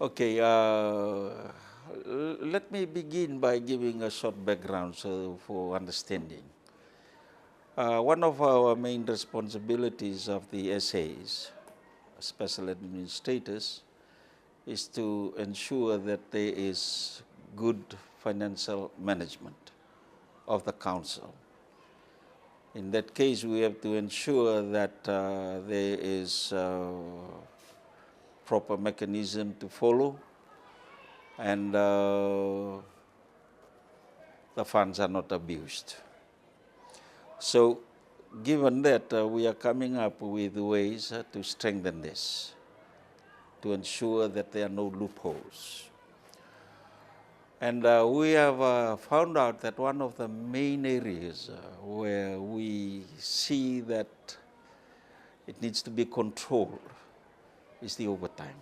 Okay, let me begin by giving a short background for understanding. One of our main responsibilities of the SAs, special administrators, is to ensure that there is good financial management of the council. In that case, we have to ensure that there is proper mechanism to follow and the funds are not abused. So given that, we are coming up with ways to strengthen this, to ensure that there are no loopholes. And we have found out that one of the main areas where we see that it needs to be controlled is the overtime.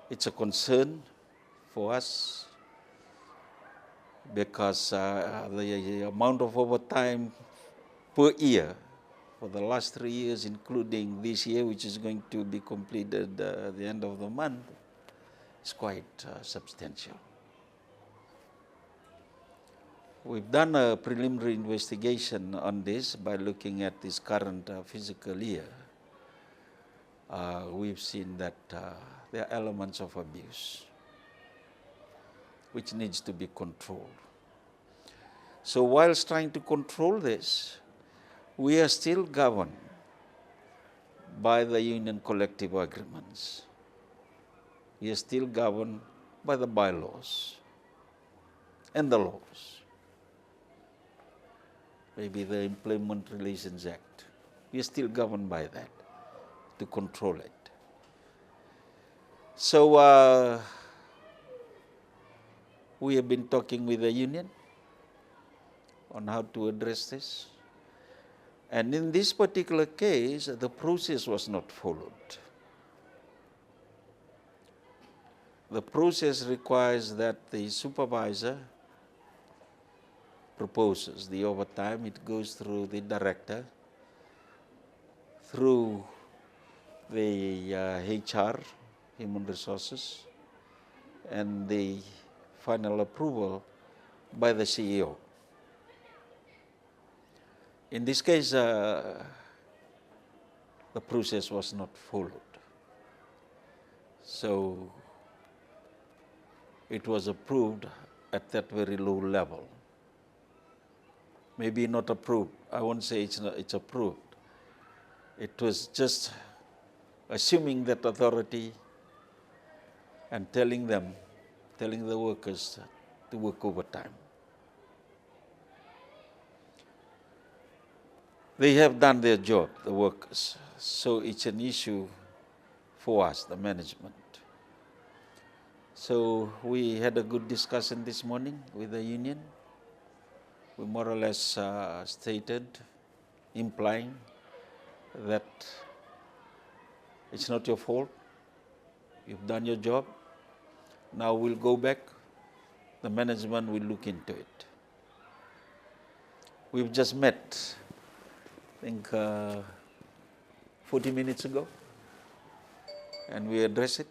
It's a concern for us because the amount of overtime per year for the last 3 years, including this year, which is going to be completed at the end of the month, is quite substantial. We've done a preliminary investigation on this by looking at this current fiscal year. We've seen that there are elements of abuse which needs to be controlled. So whilst trying to control this, we are still governed by the union collective agreements. We are still governed by the bylaws and the laws. Maybe the Employment Relations Act. We are still governed by that to control it. So we have been talking with the union on how to address this. And in this particular case, the process was not followed. The process requires that the supervisor proposes the overtime. It goes through the director, through the HR, Human Resources, and the final approval by the CEO. In this case, the process was not followed. So it was approved at that very low level. Maybe not approved. I won't say it's approved. It was just assuming that authority and telling the workers to work overtime. They have done their job, the workers, so it's an issue for us, the management. So we had a good discussion this morning with the union. We more or less stated, implying that it's not your fault, you've done your job, now we'll go back, the management will look into it. We've just met, I think 40 minutes ago, and we address it,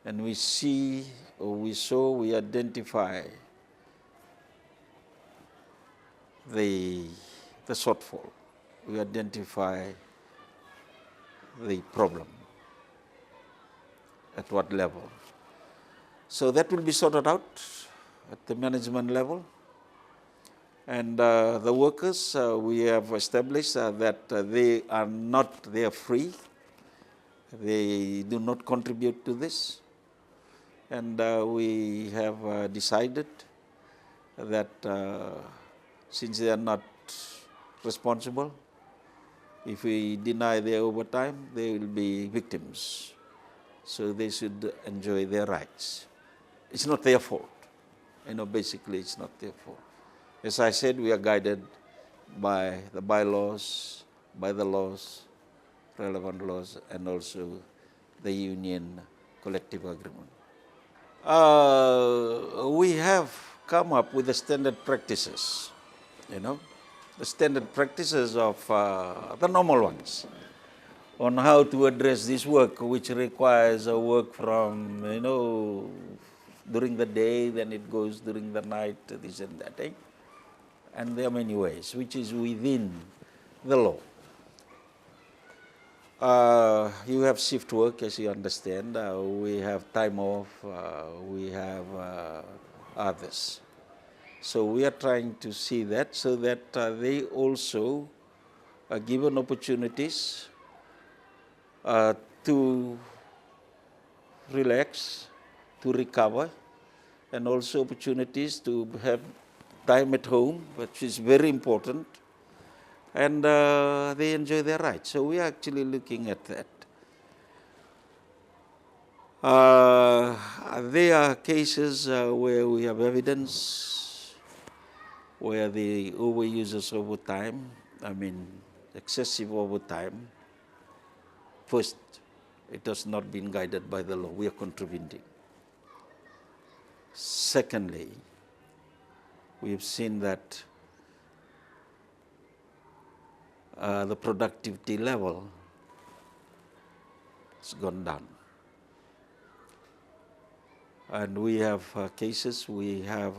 and we see, or we identify the shortfall, we identify the problem, at what level. So that will be sorted out at the management level. And the workers, we have established that they are free. They do not contribute to this. And we have decided that since they are not responsible, if we deny their overtime, they will be victims. So they should enjoy their rights. It's not their fault. Basically it's not their fault. As I said, we are guided by the bylaws, by the laws, relevant laws, and also the union collective agreement. We have come up with the standard practices, the standard practices of the normal ones. on how to address this work, which requires a work from, during the day, then it goes during the night, this and that. And there are many ways, which is within the law. You have shift work, as you understand. We have time off. We have others. So we are trying to see that so that they also are given opportunities to relax, to recover, and also opportunities to have time at home, which is very important, and they enjoy their rights. So we are actually looking at that. There are cases where we have evidence where the overusers overtime, excessive overtime. First, it has not been guided by the law. We are contributing. Secondly, we have seen that the productivity level has gone down. And we have cases, we have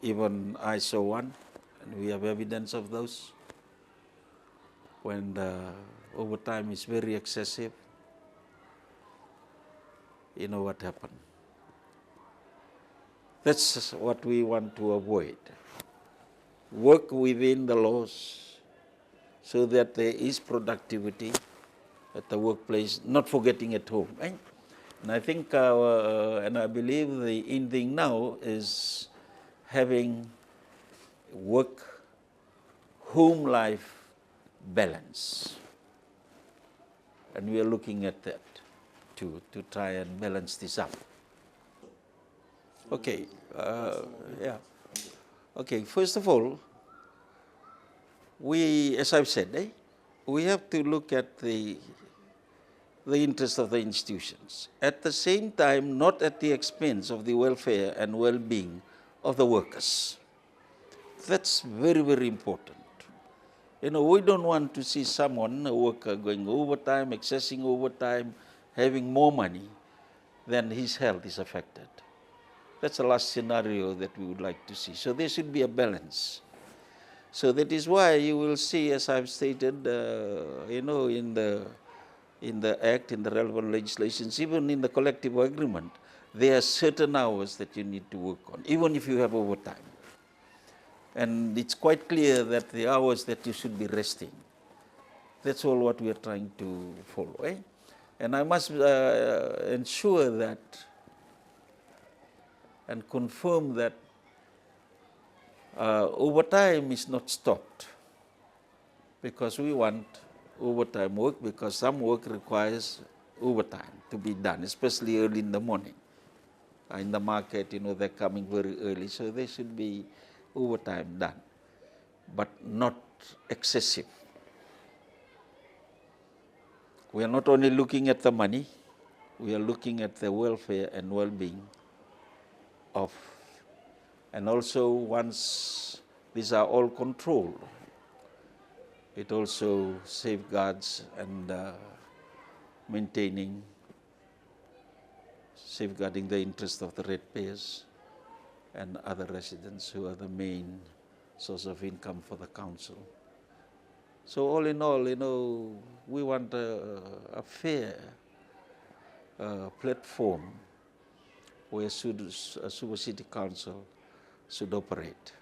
even ISO 1, and we have evidence of those. When the overtime is very excessive, you know what happened. That's what we want to avoid. Work within the laws so that there is productivity at the workplace, not forgetting at home. Right? And I think, and I believe the in thing now is having work-home life balance. And we are looking at that to try and balance this up. Okay, Okay, first of all, as I've said, we have to look at the interest of the institutions. At the same time, not at the expense of the welfare and well-being of the workers. That's very, very important. We don't want to see someone, a worker, going overtime, accessing overtime, having more money, then his health is affected. That's the last scenario that we would like to see. So there should be a balance. So that is why you will see, as I've stated, in the Act, in the relevant legislations, even in the collective agreement, there are certain hours that you need to work on, even if you have overtime. And it's quite clear that the hours that you should be resting. That's all what we are trying to follow. And I must ensure that and confirm that overtime is not stopped, because we want overtime work, because some work requires overtime to be done, especially early in the morning. In the market, they're coming very early, so there should be overtime done, but not excessive. We are not only looking at the money, we are looking at the welfare and well-being of, and also once these are all controlled, it also safeguards and safeguarding the interest of the ratepayers and other residents who are the main source of income for the council. So all in all, we want a fair platform where Suva City Council should operate.